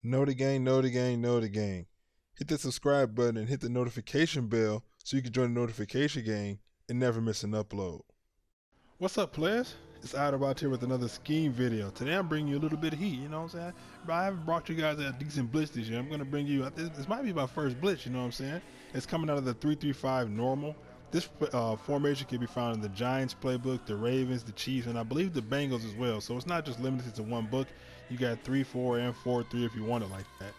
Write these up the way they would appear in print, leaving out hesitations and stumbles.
Know the game, know the game, know the game. Hit the subscribe button and hit the notification bell so you can join the notification game and never miss an upload. What's up, players? It's Out here with another scheme video. Today I'm bringing you a little bit of heat, you know what I'm saying? But I haven't brought you guys a decent blitz this year. I'm going to bring you, this might be my first blitz, you know what I'm saying? It's coming out of the 3-3-5 normal. This formation can be found in the Giants playbook, the Ravens, the Chiefs, and I believe the Bengals as well. So it's not just limited to one book. You got 3-4 and 4-3 if you want it like that.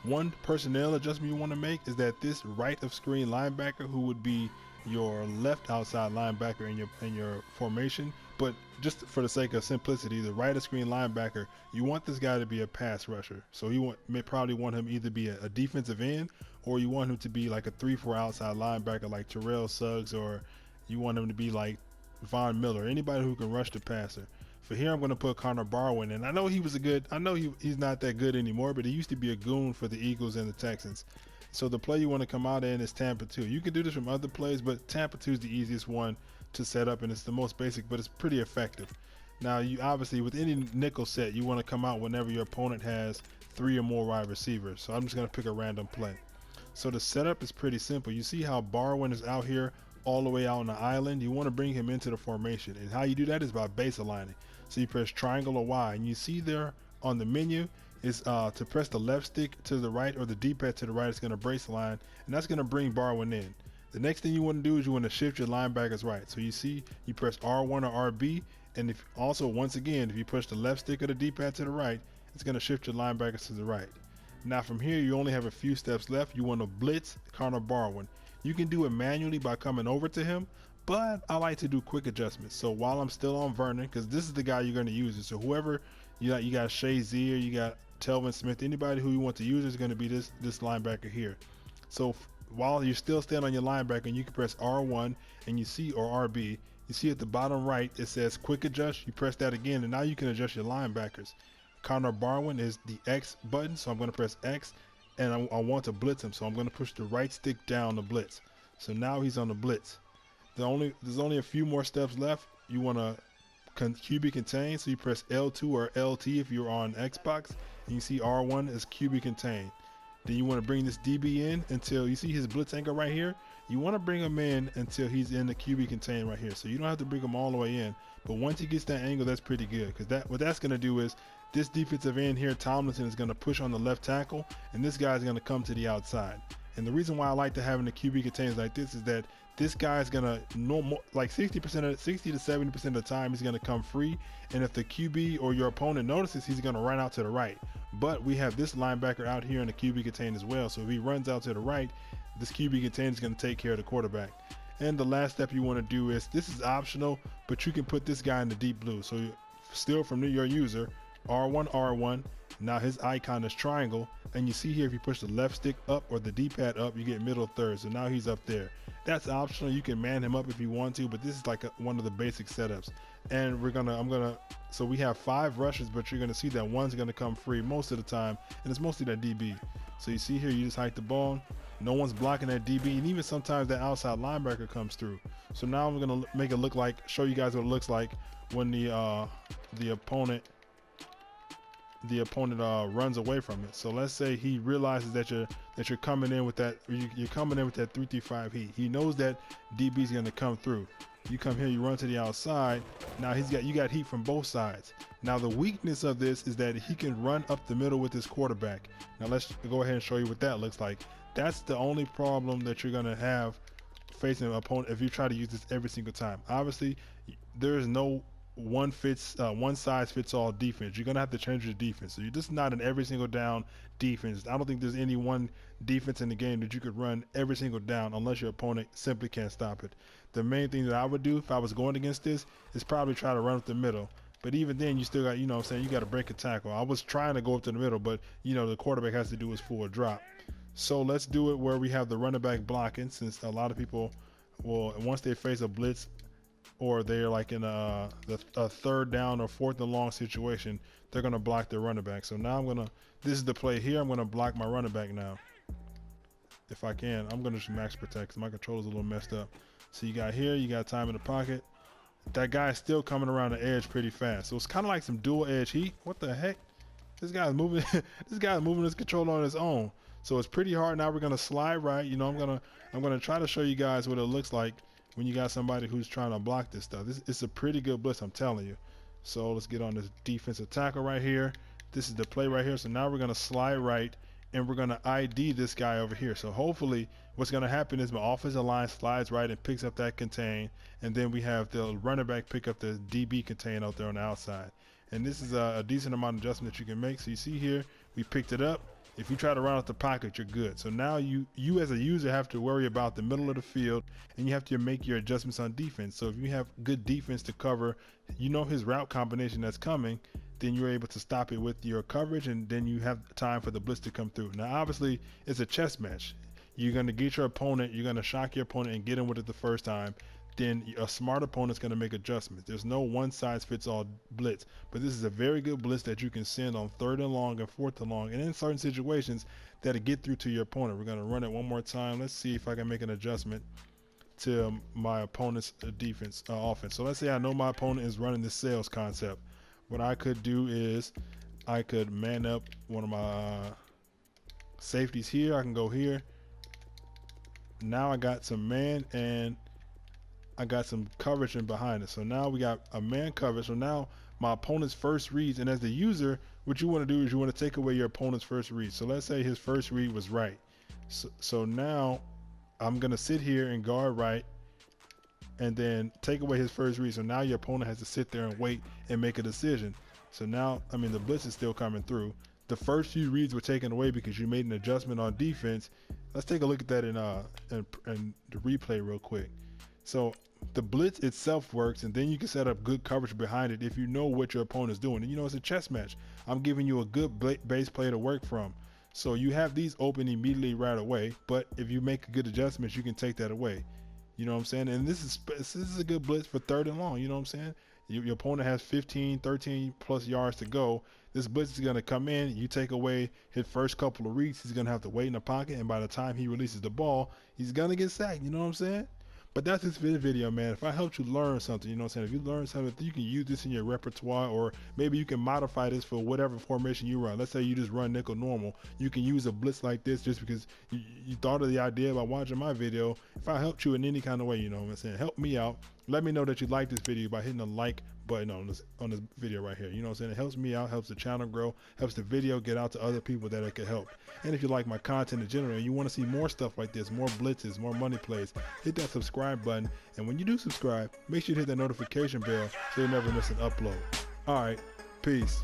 One personnel adjustment you want to make is that this right of screen linebacker, who would be your left outside linebacker in your formation, but just for the sake of simplicity, the right of screen linebacker, you want this guy to be a pass rusher. So you probably want him either be a defensive end, or you want him to be like a 3-4 outside linebacker like Terrell Suggs, or you want him to be like Von Miller, anybody who can rush the passer. For here, I'm going to put Connor Barwin in. I know he was a good. I know he's not that good anymore, but he used to be a goon for the Eagles and the Texans. So the play you want to come out in is Tampa 2. You can do this from other plays, but Tampa 2 is the easiest one to set up, and it's the most basic, but it's pretty effective. Now, you obviously, with any nickel set, you want to come out whenever your opponent has 3 or more wide receivers. So I'm just going to pick a random play. So the setup is pretty simple. You see how Barwin is out here all the way out on the island. You want to bring him into the formation, and how you do that is by base aligning. So you press triangle or Y, and you see there on the menu is to press the left stick to the right or the D-pad to the right. It's going to brace line, and that's going to bring Barwin in. The next thing you want to do is you want to shift your linebackers right. So you see you press R1 or RB, and if also once again if you push the left stick of the D-pad to the right, it's going to shift your linebackers to the right. Now from here you only have a few steps left. You want to blitz Connor Barwin. You can do it manually by coming over to him, but I like to do quick adjustments. So while I'm still on Vernon, because this is the guy you're going to use it. So whoever you got Shazier, you got Telvin Smith, anybody who you want to use is going to be this linebacker here. So while you're still standing on your linebacker, and you can press R1 and you see, or RB, you see at the bottom right it says quick adjust. You press that again, and now you can adjust your linebackers. Connor Barwin is the X button, so I'm going to press X, and I want to blitz him, so I'm going to push the right stick down the blitz. So now he's on the blitz. There's only a few more steps left. You want to QB contain, so you press L2 or LT if you're on Xbox, and you see R1 is QB contain. Then you want to bring this DB in until you see his blitz angle right here. You want to bring him in until he's in the QB contain right here. So you don't have to bring him all the way in, but once he gets that angle, that's pretty good, because what that's going to do is this defensive end here, Tomlinson, is going to push on the left tackle, and this guy is going to come to the outside. And the reason why I like to have in the QB contains like this is that this guy is gonna like 60 to 70% of the time he's gonna come free, and if the QB or your opponent notices, he's gonna run out to the right. But we have this linebacker out here in the QB contain as well, so if he runs out to the right, this QB contain is gonna take care of the quarterback. And the last step you want to do is, this is optional, but you can put this guy in the deep blue. So still from your user, R1 R1. Now his icon is triangle, and you see here if you push the left stick up or the D-pad up, you get middle third. So now he's up there. That's optional. You can man him up if you want to, but this is like one of the basic setups. And so we have 5 rushes, but you're gonna see that one's gonna come free most of the time, and it's mostly that DB. So you see here, you just hike the ball. No one's blocking that DB, and even sometimes that outside linebacker comes through. So now I'm gonna make it look like, show you guys what it looks like when the opponent runs away from it. So let's say he realizes that you're coming in with that, you're coming in with that 3-5 heat. He knows that DB is going to come through. You come here, you run to the outside. Now you got heat from both sides. Now the weakness of this is that he can run up the middle with his quarterback. Now let's go ahead and show you what that looks like. That's the only problem that you're going to have facing an opponent if you try to use this every single time. Obviously, there is no one size fits all defense. You're gonna have to change your defense. So you're just not an every single down defense. I don't think there's any one defense in the game that you could run every single down unless your opponent simply can't stop it. The main thing that I would do if I was going against this is probably try to run up the middle. But even then, you still got, you know what I'm saying, you got to break a tackle. I was trying to go up to the middle, but the quarterback has to do his full drop. So let's do it where we have the running back blocking, since a lot of people will, once they face a blitz, or they're like in a third down or fourth and long situation, they're going to block their running back. So now this is the play here. I'm going to block my running back now. If I can, I'm going to just max protect because my controller's a little messed up. So you got here, you got time in the pocket. That guy is still coming around the edge pretty fast. So it's kind of like some dual edge heat. What the heck? This guy's moving. This guy's moving his controller on his own. So it's pretty hard. Now we're gonna slide right. You know, I'm gonna try to show you guys what it looks like when you got somebody who's trying to block this stuff. It's a pretty good blitz, I'm telling you. So let's get on this defensive tackle right here. This is the play right here. So now we're gonna slide right, and we're gonna ID this guy over here. So hopefully what's gonna happen is my offensive line slides right and picks up that contain, and then we have the running back pick up the DB contain out there on the outside. And this is a decent amount of adjustment that you can make. So you see here, we picked it up. If you try to run out the pocket, you're good. So now you as a user have to worry about the middle of the field, and you have to make your adjustments on defense. So if you have good defense to cover, you know his route combination that's coming, then you're able to stop it with your coverage, and then you have time for the blitz to come through. Now obviously it's a chess match. You're going to get your opponent, you're going to shock your opponent and get him with it the first time. Then a smart opponent's going to make adjustments. There's no one size fits all blitz, but this is a very good blitz that you can send on 3rd and long and 4th and long, and in certain situations that'll get through to your opponent. We're going to run it one more time. Let's see if I can make an adjustment to my opponent's offense. So let's say I know my opponent is running the sales concept. What I could do is I could man up one of my safeties here. I can go here. Now I got some man, and I got some coverage in behind it. So now we got a man coverage. So now my opponent's first reads, and as the user, what you want to do is you want to take away your opponent's first read. So let's say his first read was right. So now I'm going to sit here and guard right, and then take away his first read. So now your opponent has to sit there and wait and make a decision. So now, I mean, the blitz is still coming through. The first few reads were taken away because you made an adjustment on defense. Let's take a look at that in the replay real quick. So the blitz itself works, and then you can set up good coverage behind it if you know what your opponent is doing. And you know, it's a chess match. I'm giving you a good base play to work from. So you have these open immediately right away, but if you make good adjustments, you can take that away. You know what I'm saying? And this is a good blitz for 3rd and long. You know what I'm saying? Your opponent has 15, 13 plus yards to go. This blitz is going to come in. You take away his first couple of reads. He's going to have to wait in the pocket, and by the time he releases the ball, he's going to get sacked. You know what I'm saying? But that's this video, man. If I helped you learn something, you know what I'm saying? If you learn something, you can use this in your repertoire, or maybe you can modify this for whatever formation you run. Let's say you just run nickel normal. You can use a blitz like this just because you thought of the idea by watching my video. If I helped you in any kind of way, you know what I'm saying? Help me out. Let me know that you like this video by hitting the like button on this video right here. You know what I'm saying? It helps me out, helps the channel grow, helps the video get out to other people that it could help. And if you like my content in general and you want to see more stuff like this, more blitzes, more money plays, hit that subscribe button. And when you do subscribe, make sure you hit that notification bell so you never miss an upload. All right, peace.